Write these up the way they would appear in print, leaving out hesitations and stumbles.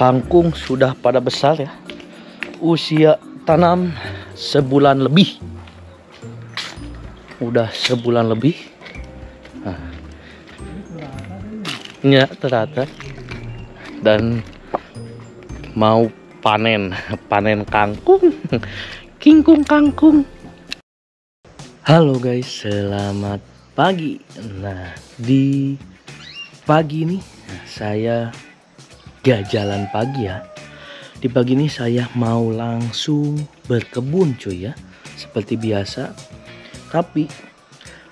Kangkung sudah pada besar ya. Usia tanam sebulan lebih. Udah sebulan lebih. Nah, ya ternyata. Dan mau panen kangkung. Kingkung kangkung. Halo guys, selamat pagi. Nah, di pagi ini saya gak jalan pagi ya. Di pagi ini saya mau langsung berkebun cuy ya, seperti biasa. Tapi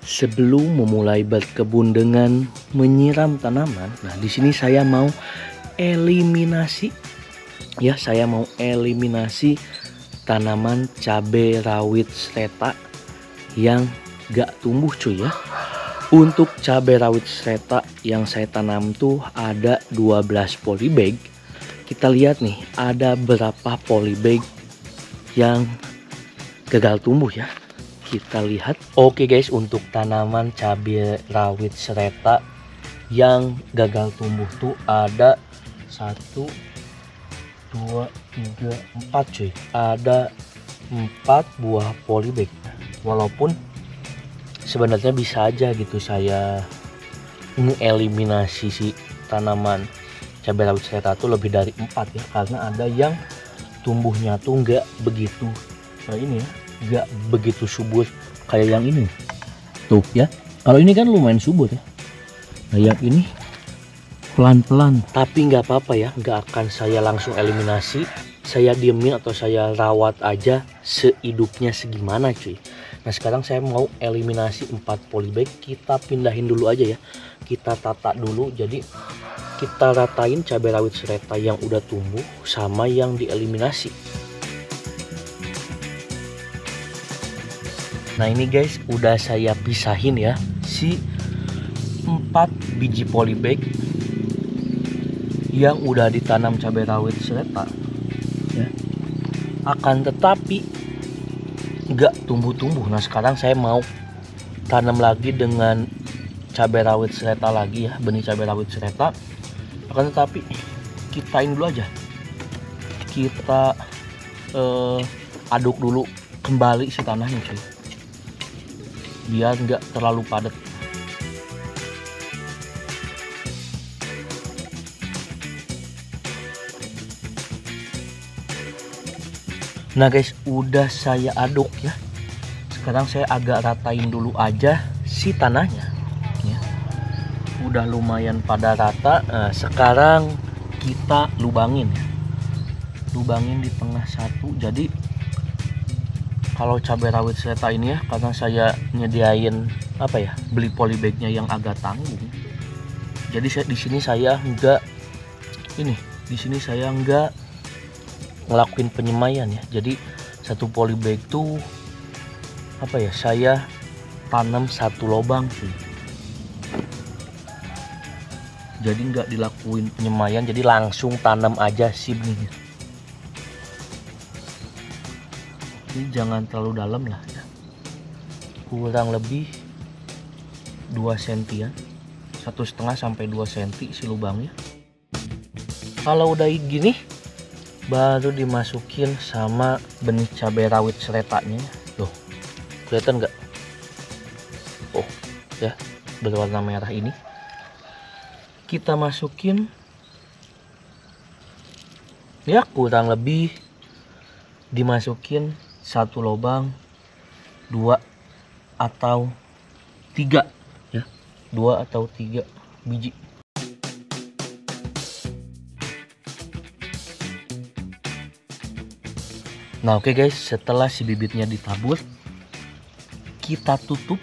sebelum memulai berkebun dengan menyiram tanaman, nah di sini saya mau eliminasi ya, saya mau eliminasi tanaman cabai rawit sereta yang gak tumbuh cuy ya. Untuk cabai rawit sereta yang saya tanam tuh ada 12 polybag. Kita lihat nih ada berapa polybag yang gagal tumbuh ya. Kita lihat. Oke guys, untuk tanaman cabai rawit sereta yang gagal tumbuh tuh ada 1, 2, 3, 4 cuy. Ada 4 buah polybag. Walaupun sebenarnya bisa aja gitu saya mengeliminasi si tanaman cabai rawit sereta tuh lebih dari 4 ya, karena ada yang tumbuhnya tuh nggak begitu ini ya, nggak begitu subur kayak yang ini tuh ya. Kalau ini kan lumayan subur ya, nah yang ini pelan-pelan. Tapi nggak apa-apa ya, nggak akan saya langsung eliminasi, saya diemin atau saya rawat aja sehidupnya segimana cuy. Nah sekarang saya mau eliminasi 4 polybag. Kita pindahin dulu aja ya, kita tata dulu. Jadi kita ratain cabai rawit sereta yang udah tumbuh sama yang dieliminasi. Nah ini guys, udah saya pisahin ya si 4 biji polybag yang udah ditanam cabai rawit sereta ya. Akan tetapi nggak tumbuh-tumbuh. Nah sekarang saya mau tanam lagi dengan cabai rawit sereta lagi ya, benih cabai rawit sereta. Akan tetapi kitain dulu aja, kita aduk dulu kembali si tanahnya cuy, biar nggak terlalu padat. Nah guys, udah saya aduk ya. Sekarang saya agak ratain dulu aja si tanahnya ya. Udah lumayan pada rata. Nah, sekarang kita lubangin ya. Lubangin di tengah satu. Jadi kalau cabai rawit sereta ini ya, karena saya nyediain apa ya, beli polybagnya yang agak tanggung. Jadi di sini saya enggak ngelakuin penyemaian ya. Jadi satu polybag tuh apa ya, saya tanam satu lubang sih. Jadi nggak dilakuin penyemaian, jadi langsung tanam aja si benihnya. Ini jangan terlalu dalam lah ya, kurang lebih 2 cm, 1,5 sampai 2 cm si lubangnya. Kalau udah gini baru dimasukin sama benih cabai rawit seretanya. Tuh kelihatan nggak? Oh ya, berwarna merah ini kita masukin ya, kurang lebih dimasukin 1 lubang 2 atau 3 ya, 2 atau 3 biji. Nah oke guys, setelah si bibitnya ditabur, kita tutup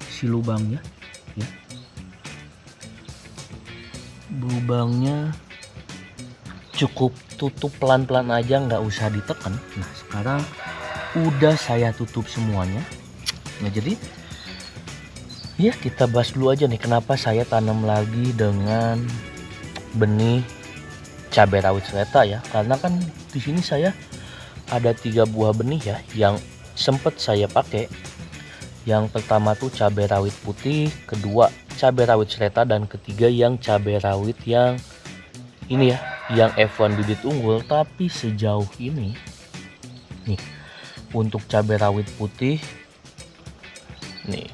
si lubangnya ya. Lubangnya cukup tutup pelan-pelan aja, nggak usah ditekan. Nah sekarang udah saya tutup semuanya. Nah jadi ya kita bahas dulu aja nih, kenapa saya tanam lagi dengan benih cabai rawit sereta ya. Karena kan di sini saya ada 3 buah benih ya yang sempat saya pakai. Yang pertama tuh cabai rawit putih, kedua cabai rawit sereta, dan ketiga yang cabai rawit yang ini ya, yang F1 bibit unggul, tapi sejauh ini nih untuk cabai rawit putih nih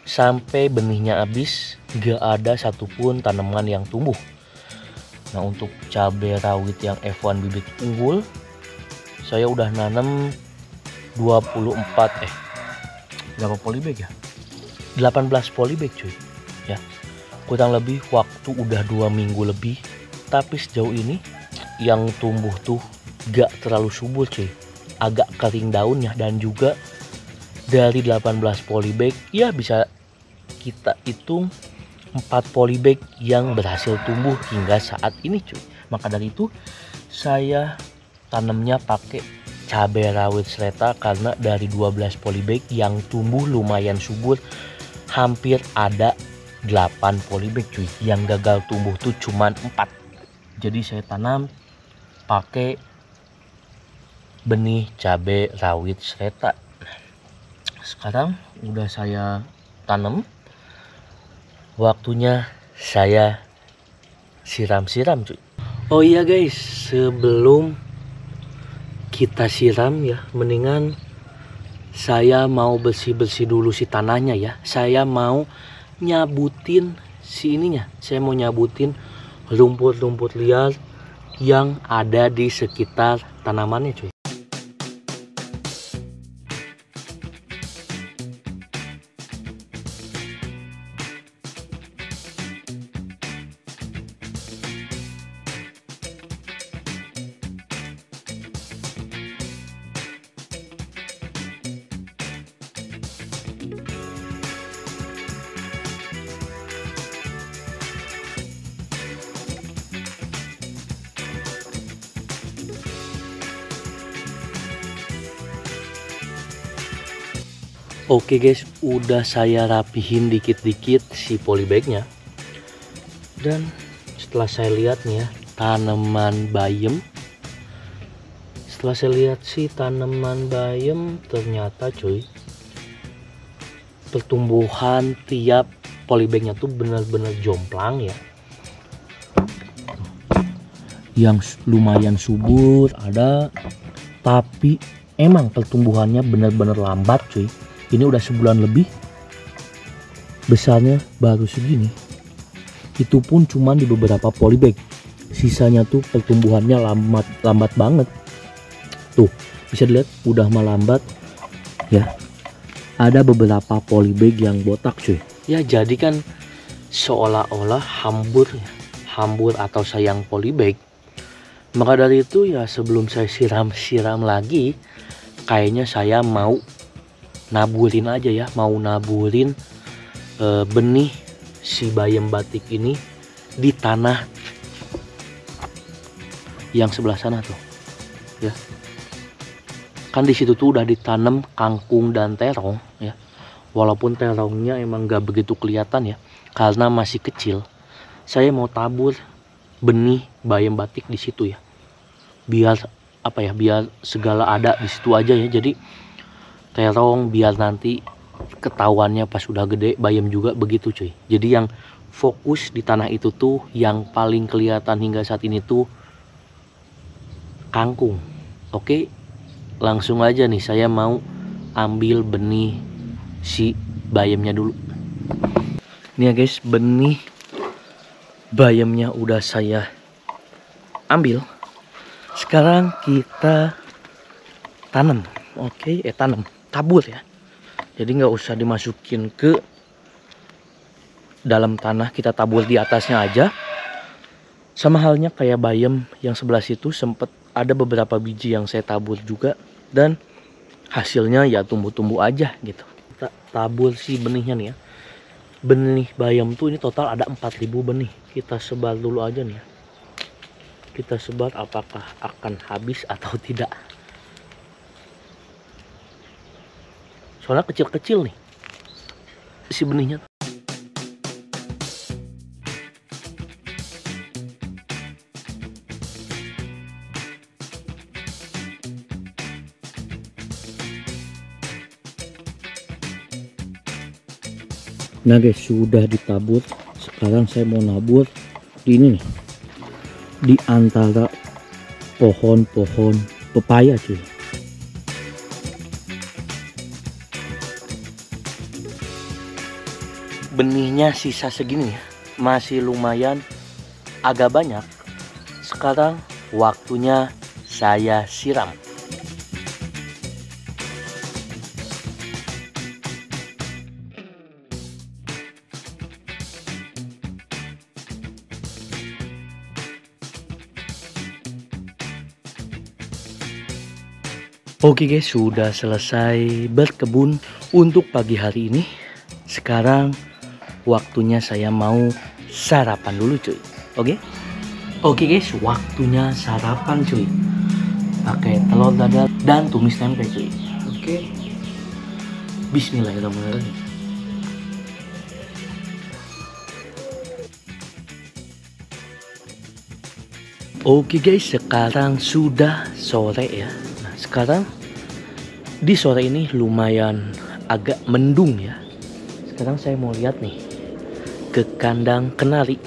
sampai benihnya habis gak ada satupun tanaman yang tumbuh. Nah untuk cabai rawit yang F1 bibit unggul saya udah nanam 24 berapa polybag ya, 18 polybag cuy ya, kurang lebih waktu udah 2 minggu lebih. Tapi sejauh ini yang tumbuh tuh gak terlalu subur cuy, agak kering daunnya. Dan juga dari 18 polybag ya bisa kita hitung 4 polybag yang berhasil tumbuh hingga saat ini cuy. Maka dari itu saya tanamnya pakai cabai rawit sereta, karena dari 12 polybag yang tumbuh lumayan subur hampir ada 8 polybag cuy, yang gagal tumbuh tuh cuman 4. Jadi saya tanam pakai benih cabai rawit sereta. Sekarang udah saya tanam, waktunya saya siram-siram cuy. Oh iya guys, sebelum kita siram ya, mendingan saya mau bersih-bersih dulu si tanahnya ya. Saya mau nyabutin si ininya, saya mau nyabutin rumput-rumput liar yang ada di sekitar tanamannya cuy. Oke guys, udah saya rapihin dikit-dikit si polybagnya. Dan setelah saya lihat nih ya, tanaman bayam. Setelah saya lihat si tanaman bayam, ternyata cuy, pertumbuhan tiap polybagnya tuh benar-benar jomplang ya. Yang lumayan subur ada, tapi emang pertumbuhannya benar-benar lambat cuy. Ini udah sebulan lebih, besarnya baru segini. Itu pun cuma di beberapa polybag. Sisanya tuh pertumbuhannya lambat banget. Tuh bisa dilihat udah melambat ya. Ada beberapa polybag yang botak cuy. Ya jadi kan seolah-olah hambur atau sayang polybag. Maka dari itu ya sebelum saya siram lagi, kayaknya saya mau naburin aja ya, mau naburin benih si bayam batik ini di tanah yang sebelah sana tuh ya. Kan di situ tuh udah ditanam kangkung dan terong ya, walaupun terongnya emang gak begitu kelihatan ya karena masih kecil. Saya mau tabur benih bayam batik di situ ya, biar apa ya, biar segala ada di situ aja ya. Jadi terong biar nanti ketahuannya pas udah gede, bayam juga begitu cuy. Jadi yang fokus di tanah itu tuh yang paling kelihatan hingga saat ini tuh kangkung. Oke, langsung aja nih saya mau ambil benih si bayamnya dulu. Nih ya guys, benih bayamnya udah saya ambil. Sekarang kita tanam. Oke, tanam, tabur ya. Jadi nggak usah dimasukin ke dalam tanah, kita tabur di atasnya aja. Sama halnya kayak bayam yang sebelah situ, sempet ada beberapa biji yang saya tabur juga, dan hasilnya ya tumbuh-tumbuh aja gitu. Kita tabur si benihnya nih ya. Benih bayam tuh ini total ada 4000 benih. Kita sebar dulu aja nih ya. Kita sebar, apakah akan habis atau tidak. Soalnya kecil-kecil nih si benihnya. Nah guys, sudah ditabur. Sekarang saya mau nabur di ini nih, di antara pohon-pohon pepaya cuy. Benihnya sisa segini ya, masih lumayan agak banyak. Sekarang waktunya saya siram. Oke guys, sudah selesai berkebun untuk pagi hari ini. Sekarang waktunya saya mau sarapan dulu cuy. Oke guys, waktunya sarapan cuy. Pakai telur dadar dan tumis tempe cuy. Oke. Bismillahirrahmanirrahim. Oke guys, sekarang sudah sore ya. Nah, sekarang di sore ini lumayan agak mendung ya. Sekarang saya mau lihat nih ke kandang kenari.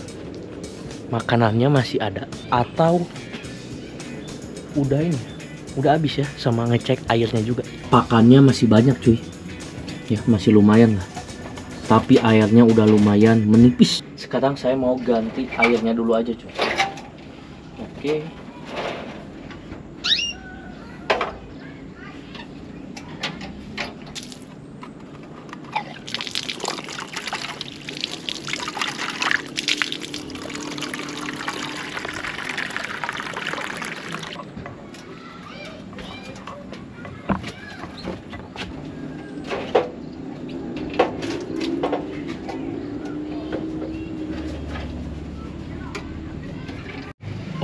Makanannya masih ada atau udah habis ya, sama ngecek airnya juga. Pakannya masih banyak cuy. Ya, masih lumayan lah. Tapi airnya udah lumayan menipis. Sekarang saya mau ganti airnya dulu aja cuy. Oke.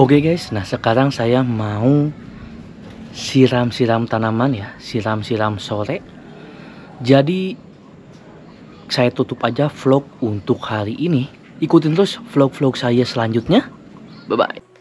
Oke guys, nah sekarang saya mau siram-siram tanaman ya, siram-siram sore. Jadi saya tutup aja vlog untuk hari ini. Ikutin terus vlog-vlog saya selanjutnya. Bye bye.